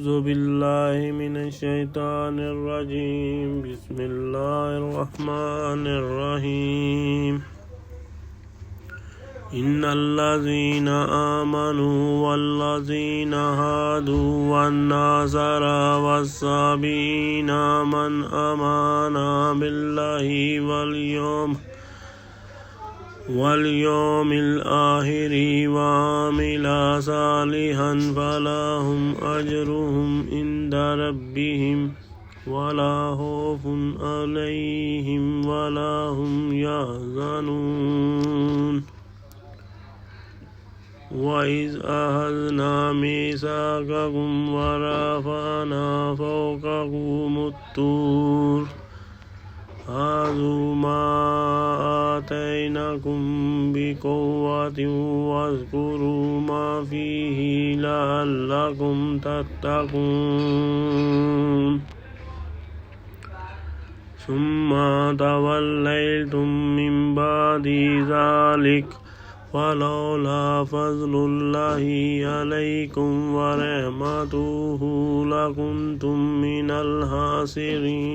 أعوذ بالله من الشيطان الرجيم بسم الله الرحمن الرحيم إن الذين آمنوا والذين هادوا والنصارى والصابئين من آمن بالله واليوم الآخر وعمل صالحا فلهم أجرهم عند ربهم ولا خوف عليهم ولا هم يحزنون وإذ أخذنا ميثاقكم ورفعنا فوقكم الطور خذوا ما آتيناكم بقوة واذكروا ما فيه لعلكم تتقون ثم توليتم من بعد ذلك ولولا فضل الله عليكم ورحمته لكنتم من الخاسرين